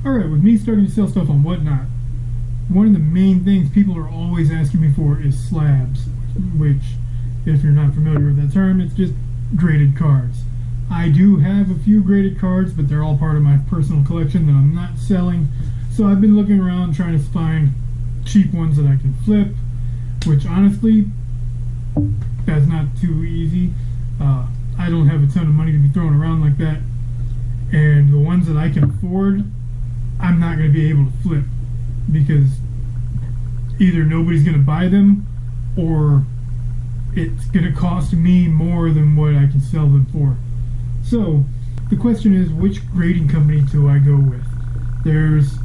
Alright, with me starting to sell stuff on Whatnot, one of the main things people are always asking me for is slabs, which, if you're not familiar with that term, it's just graded cards. I do have a few graded cards, but they're all part of my personal collection that I'm not selling. So I've been looking around trying to find cheap ones that I can flip, which honestly, that's not too easy. I don't have a ton of money to be throwing around like that. And the ones that I can afford, I'm not going to be able to flip, because either nobody's going to buy them or it's going to cost me more than what I can sell them for. So the question is, which grading company do I go with? There's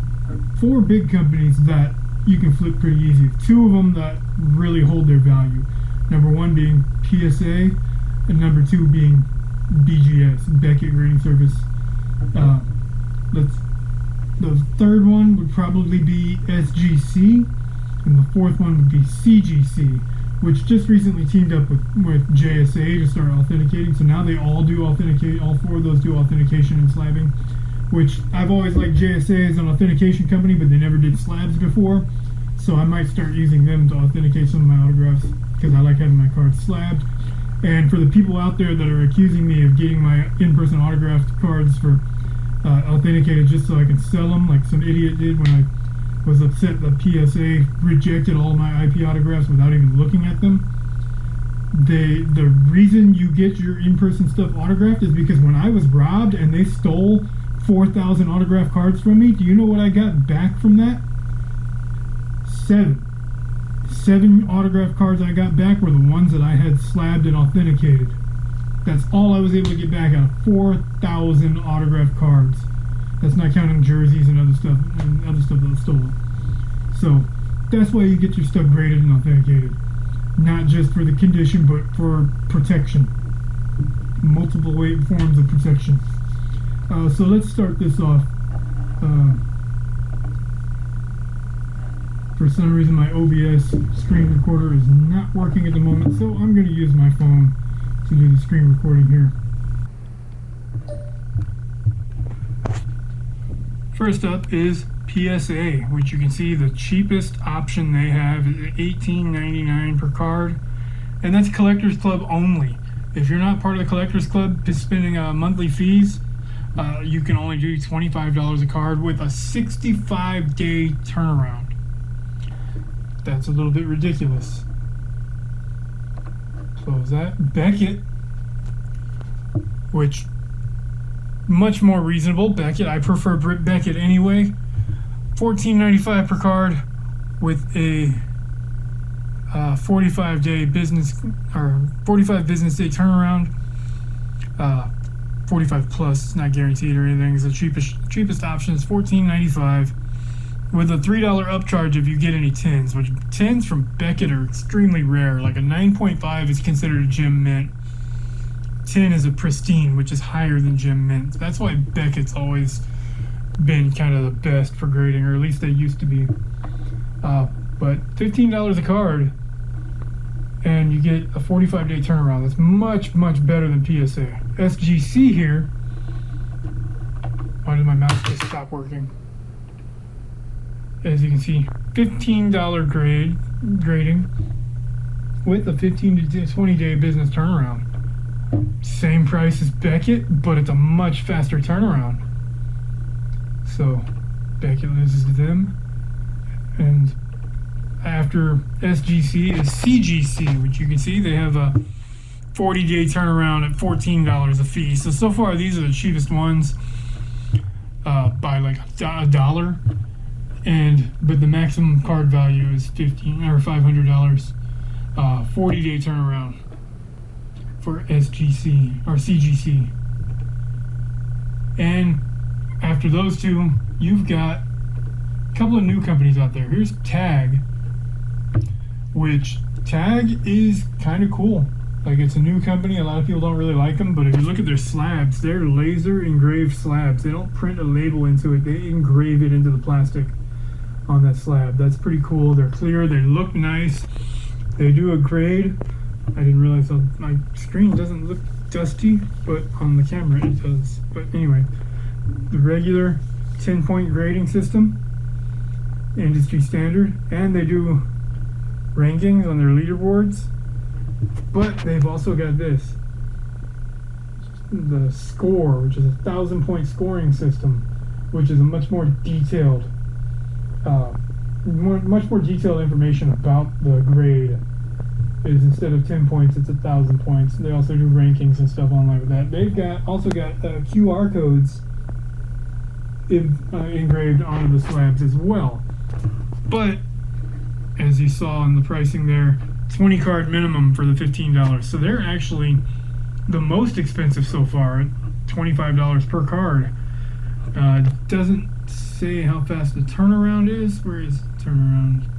4 big companies that you can flip pretty easy. 2 of them that really hold their value. Number 1 being PSA, and number 2 being BGS, Beckett Grading Service. The third one would probably be SGC, and the 4th one would be CGC, which just recently teamed up with JSA to start authenticating. So now they all do authenticate. All 4 of those do authentication and slabbing, which I've always liked JSA as an authentication company, but they never did slabs before. So I might start using them to authenticate some of my autographs, because I like having my cards slabbed. And for the people out there that are accusing me of getting my in-person autographed cards for authenticated just so I can sell them, like some idiot did when I was upset that PSA rejected all my IP autographs without even looking at them. The reason you get your in-person stuff autographed is because when I was robbed and they stole 4,000 autographed cards from me, do you know what I got back from that? 7 autographed cards I got back were the ones that I had slabbed and authenticated. That's all I was able to get back out of 4,000 autographed cards. That's not counting jerseys and other stuff that was stolen. So that's why you get your stuff graded and authenticated. Not just for the condition, but for protection. Multiple forms of protection. So let's start this off. For some reason my OBS screen recorder is not working at the moment, so I'm going to use my phone to do the screen recording here. First up is PSA, which you can see the cheapest option they have is $18.99 per card, and that's Collectors Club only. If you're not part of the Collectors Club, spending monthly fees, you can only do $25 a card with a 65-day turnaround. That's a little bit ridiculous. So is that Beckett, which much more reasonable. Beckett, I prefer Beckett anyway. $14.95 per card with a 45 business day turnaround. 45 plus, it's not guaranteed or anything. It's the cheapest option is $14.95. with a $3 upcharge if you get any 10s, which 10s from Beckett are extremely rare. Like a 9.5 is considered a gem mint. 10 is a pristine, which is higher than gem mint. That's why Beckett's always been kind of the best for grading, or at least they used to be. But $15 a card, and you get a 45-day turnaround. That's much, much better than PSA. SGC here. Why did my mouse just stop working? As you can see, $15 grading with a 15 to 20 day business turnaround. Same price as Beckett, but it's a much faster turnaround. So Beckett loses to them. And after SGC is CGC, which you can see they have a 40-day turnaround at $14 a fee. So far these are the cheapest ones by like a dollar. But the maximum card value is $500. 40-day turnaround for SGC or CGC. And after those two, you've got a couple of new companies out there. Here's Tag, which Tag is kind of cool. Like, it's a new company. A lot of people don't really like them, but if you look at their slabs, they're laser engraved slabs. They don't print a label into it. They engrave it into the plastic on that slab. That's pretty cool. They're clear. They look nice. They do a grade. I didn't realize my screen doesn't look dusty, but on the camera it does. But anyway, the regular 10-point grading system, industry standard, and they do rankings on their leaderboards. But they've also got this, the score, which is a 1,000-point scoring system, which is a much more detailed, much more detailed information about the grade. Is instead of 10 points, it's 1,000 points. They also do rankings and stuff online with that. They've also got QR codes engraved onto the slabs as well. But as you saw in the pricing there, 20 card minimum for the $15. So they're actually the most expensive so far at $25 per card. Doesn't say how fast the turnaround is. Where is turnaround?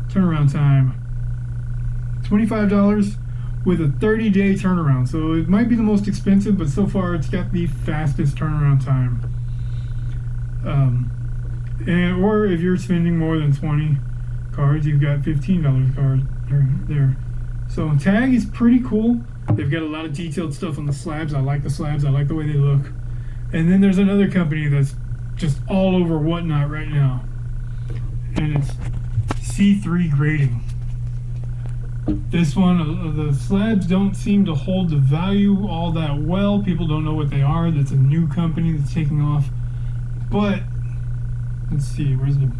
Turnaround time. $25 with a 30-day turnaround. So it might be the most expensive, but so far it's got the fastest turnaround time. Or if you're spending more than 20 cards, you've got $15 card there. So tag is pretty cool. They've got a lot of detailed stuff on the slabs. I like the slabs. I like the way they look. And then there's another company that's just all over Whatnot right now, and it's C3 Grading. This one, the slabs don't seem to hold the value all that well. People don't know what they are. That's a new company that's taking off. But let's see, where's the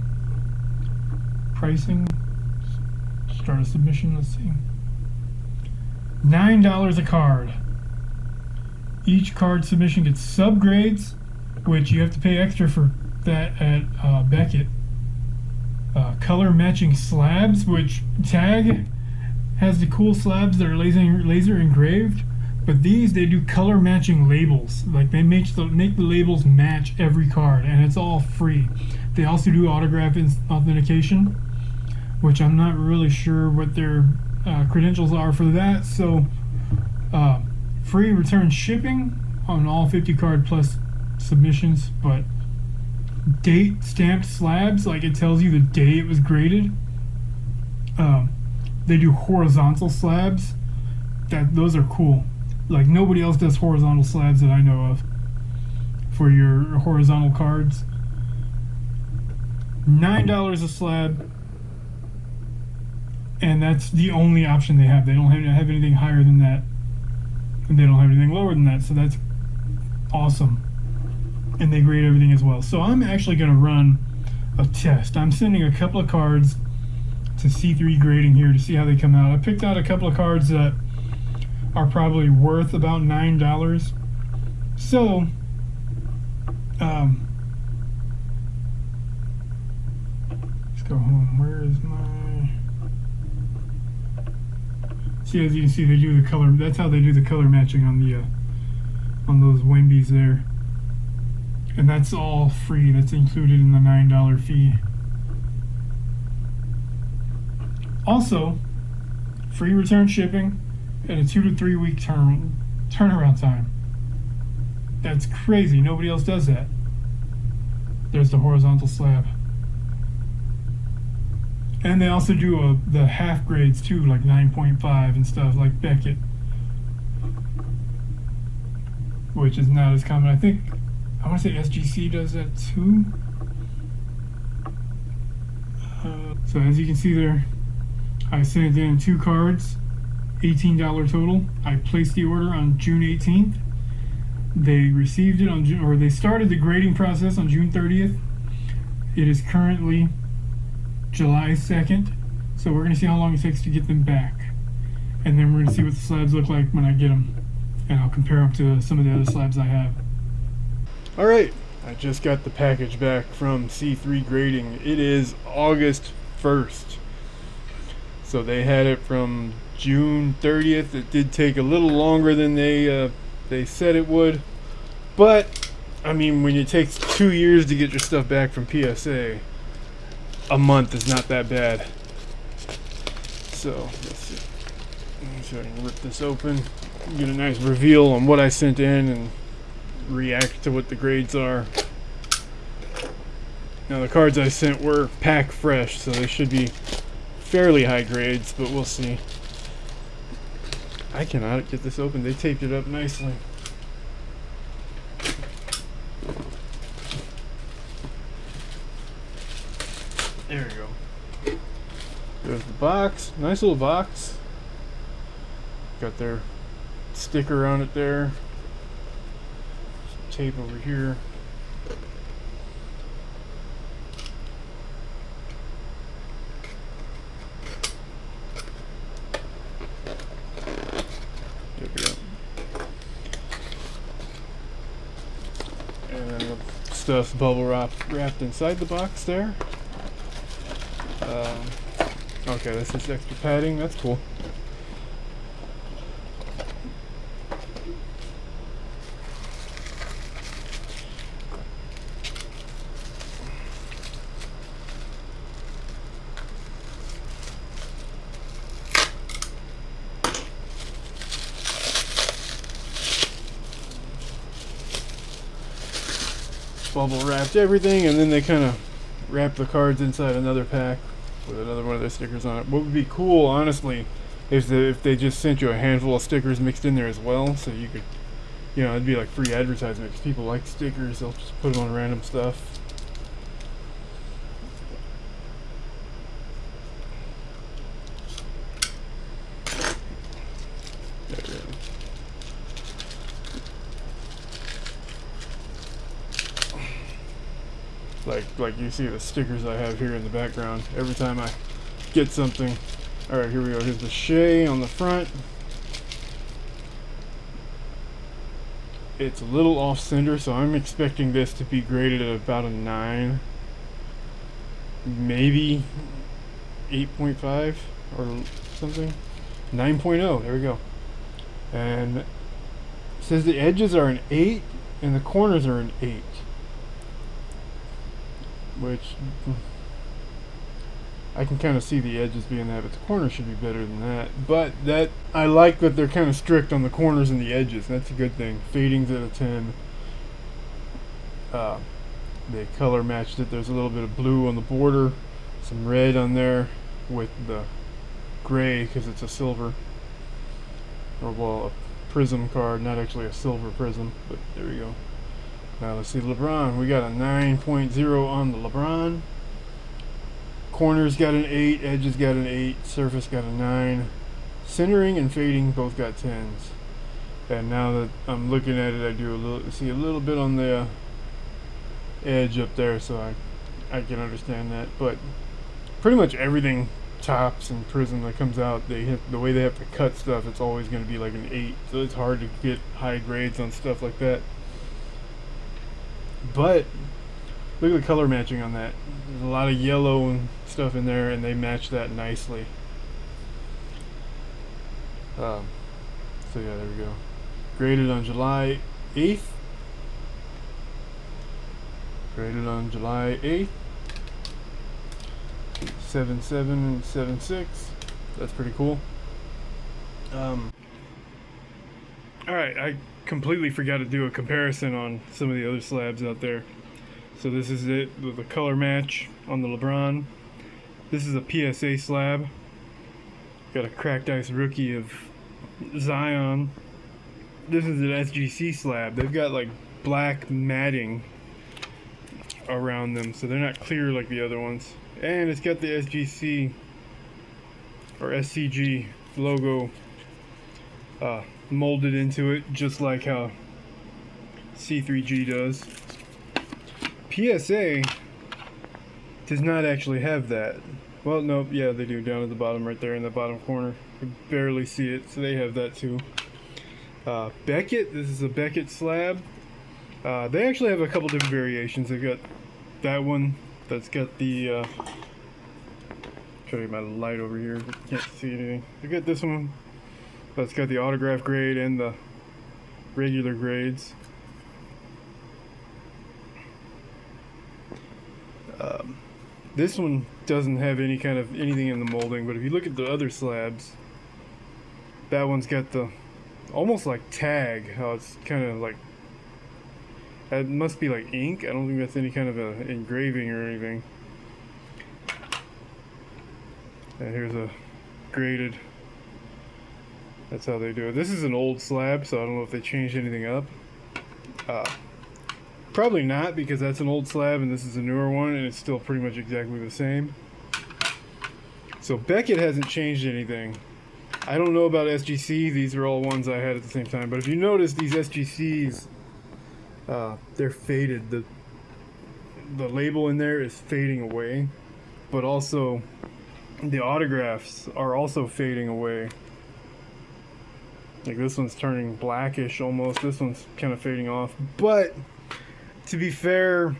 pricing? Start a submission. Let's see. $9 a card. Each card submission gets subgrades, which you have to pay extra for that at Beckett. Color matching slabs, which Tag has the cool slabs that are laser engraved, but these, they do color matching labels. Like they make the labels match every card, and it's all free. They also do autograph authentication, which I'm not really sure what their credentials are for that. So free return shipping on all 50 card plus submissions, but date stamped slabs, like it tells you the day it was graded. They do horizontal slabs. Those are cool. Like nobody else does horizontal slabs that I know of for your horizontal cards. $9 a slab, and that's the only option they have. They don't have anything higher than that, and they don't have anything lower than that. So that's awesome. And they grade everything as well. So I'm actually going to run a test. I'm sending a couple of cards to C3 Grading here to see how they come out. I picked out a couple of cards that are probably worth about $9. So let's go home. Where is my... See, as you can see, they do the color. That's how they do the color matching on the on those Wembies there. And that's all free. That's included in the $9 fee. Also, free return shipping and a 2 to 3 week turnaround time. That's crazy. Nobody else does that. There's the horizontal slab. And they also do the half grades too, like 9.5 and stuff, like Beckett, which is not as common. I want to say SGC does that too. So as you can see there, I sent in 2 cards, $18 total. I placed the order on June 18th. They received it on June, or they started the grading process on June 30th. It is currently July 2nd, so we're going to see how long it takes to get them back. And then we're going to see what the slabs look like when I get them. And I'll compare them to some of the other slabs I have. Alright, I just got the package back from C3 Grading. It is August 1st. So they had it from June 30th. It did take a little longer than they said it would. But, I mean, when it takes 2 years to get your stuff back from PSA, a month is not that bad. So, let's see. Let me see if I can rip this open. Get a nice reveal on what I sent in and react to what the grades are. Now, the cards I sent were pack fresh, so they should be fairly high grades, but we'll see. I cannot get this open. They taped it up nicely. There we go. There's the box. Nice little box. Got their sticker on it there. Some tape over here. There we go. And then the stuff's bubble wrapped inside the box there. Okay, that's just extra padding. That's cool. Bubble wrapped everything, and then they kind of wrap the cards inside another pack with another one of their stickers on it. What would be cool, honestly, is that if they just sent you a handful of stickers mixed in there as well, so you could, you know, it'd be like free advertisement because people like stickers. They'll just put them on random stuff. There we go. Like you see the stickers I have here in the background every time I get something. Alright, here we go. Here's the Shea on the front. It's a little off center, so I'm expecting this to be graded at about a 9, maybe 8.5 or something. 9.0, there we go. And it says the edges are an 8 and the corners are an 8. Which I can kind of see the edges being that, but the corners should be better than that. But that, I like that they're kind of strict on the corners and the edges. That's a good thing. Fading's at a 10. They color matched it. There's a little bit of blue on the border, some red on there with the gray because it's a silver, or well, a prism card, not actually a silver prism, but there we go. Now let's see LeBron. We got a 9.0 on the LeBron. Corners got an 8, edges got an 8, surface got a 9. Centering and fading both got 10s. And now that I'm looking at it, I do see a little bit on the edge up there, so I can understand that. But pretty much everything tops and prism that comes out, the way they have to cut stuff, it's always going to be like an 8. So it's hard to get high grades on stuff like that. But look at the color matching on that. There's a lot of yellow and stuff in there, and they match that nicely. So yeah, there we go. Graded on July 8th. Graded on July 8th. 7.7 and 7.6. That's pretty cool. Alright, I completely forgot to do a comparison on some of the other slabs out there. So this is it with the color match on the LeBron. This is a PSA slab. Got a cracked ice rookie of Zion. This is an SGC slab. They've got like black matting around them, so they're not clear like the other ones. And it's got the SGC or SCG logo molded into it, just like how C3G does. PSA does not actually have that. Well, no, yeah, they do, down at the bottom right there in the bottom corner. You can barely see it, so they have that too. Beckett, this is a Beckett slab. They actually have a couple different variations. They've got that one that's got the show you my light over here, but you can't see anything. They've got this one that's got the autograph grade and the regular grades. This one doesn't have any kind of anything in the molding, but if you look at the other slabs, that one's got the almost like tag, how it's kind of like, it must be like ink. I don't think that's any kind of a engraving or anything. And here's a graded. That's how they do it. This is an old slab, so I don't know if they changed anything up. Probably not, because that's an old slab and this is a newer one, and it's still pretty much exactly the same. So Beckett hasn't changed anything. I don't know about SGC. These are all ones I had at the same time. But if you notice, these SGCs, they're faded. The label in there is fading away. But also, the autographs are also fading away. Like this one's turning blackish almost. This one's kind of fading off. But, to be fair,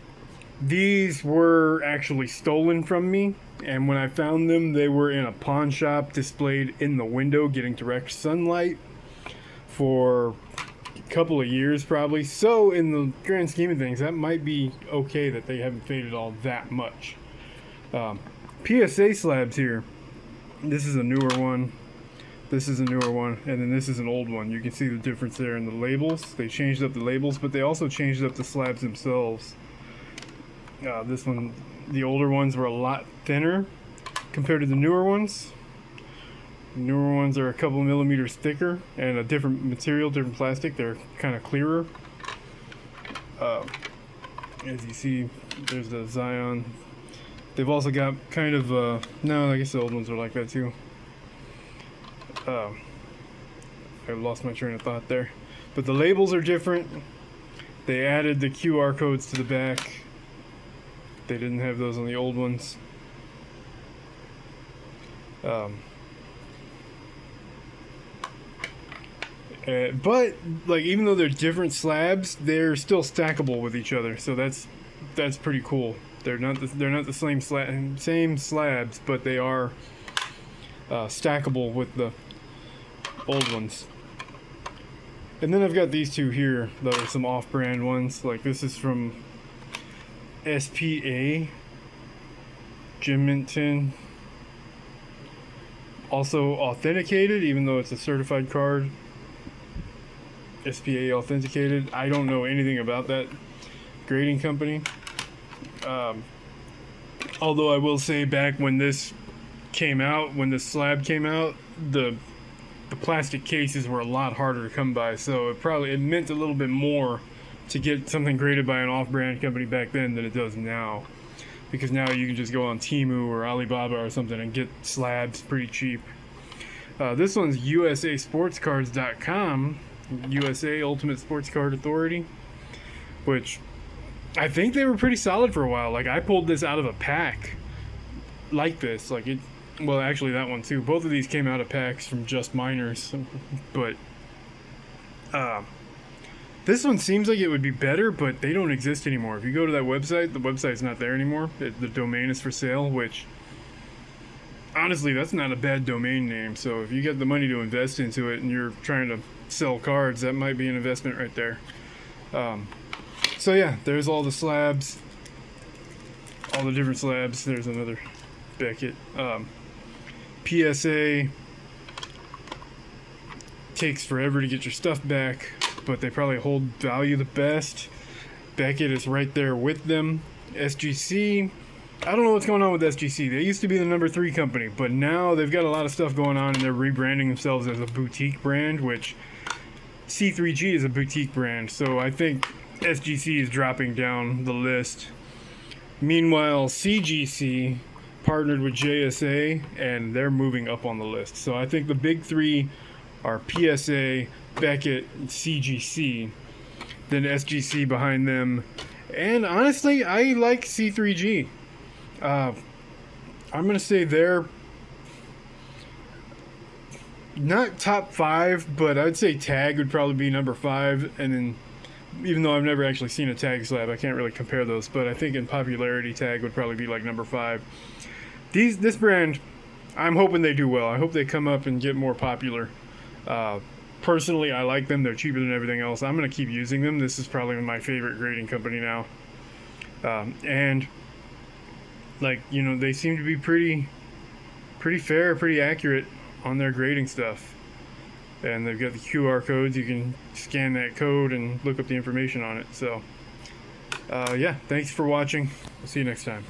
these were actually stolen from me. And when I found them, they were in a pawn shop displayed in the window getting direct sunlight for a couple of years probably. So in the grand scheme of things, that might be okay that they haven't faded all that much. PSA slabs here. This is a newer one. This is a newer one. And then this is an old one. You can see the difference there in the labels. They changed up the labels, but they also changed up the slabs themselves. This one, the older ones were a lot thinner compared to the newer ones. The newer ones are a couple millimeters thicker and a different material, different plastic. They're kind of clearer. As you see, there's the Zion. They've also got kind of, no, I guess the old ones are like that too. I lost my train of thought there. But the labels are different. They added the QR codes to the back. They didn't have those on the old ones. But like, even though they're different slabs, they're still stackable with each other. So that's pretty cool. They're not the same slabs, but they are stackable with the old ones. And then I've got these two here that are some off-brand ones. Like this is from SPA, Jim Minton. Also authenticated, even though it's a certified card. SPA authenticated. I don't know anything about that grading company. Although I will say, back when this came out, when the slab came out, the plastic cases were a lot harder to come by, so it meant a little bit more to get something graded by an off-brand company back then than it does now, because now you can just go on Temu or Alibaba or something and get slabs pretty cheap. This one's USASportscards.com, USA Ultimate Sports Card Authority, which I think they were pretty solid for a while. Like, I pulled this out of a pack like this, like it. Well, actually, that one too. Both of these came out of packs from Just Miners, but this one seems like it would be better, but they don't exist anymore. If you go to that website, the website's not there anymore. The domain is for sale, which, honestly, that's not a bad domain name. So if you get the money to invest into it and you're trying to sell cards, that might be an investment right there. So yeah, there's all the slabs, all the different slabs. There's another Beckett. PSA takes forever to get your stuff back, but they probably hold value the best. Beckett is right there with them. SGC, I don't know what's going on with SGC. They used to be the number 3 company, but now they've got a lot of stuff going on and they're rebranding themselves as a boutique brand, which C3G is a boutique brand, so I think SGC is dropping down the list. Meanwhile, CGC partnered with JSA and they're moving up on the list. So I think the big 3 are PSA, Beckett, and CGC. Then SGC behind them. And honestly, I like C3G. I'm going to say they're not top 5, but I'd say Tag would probably be number 5. And then, even though I've never actually seen a Tag slab, I can't really compare those. But I think in popularity, Tag would probably be like number 5. This brand, I'm hoping they do well. I hope they come up and get more popular. Personally, I like them. They're cheaper than everything else. I'm going to keep using them. This is probably my favorite grading company now. And, like, you know, they seem to be pretty fair, pretty accurate on their grading stuff. And they've got the QR codes. You can scan that code and look up the information on it. So, yeah, thanks for watching. I'll see you next time.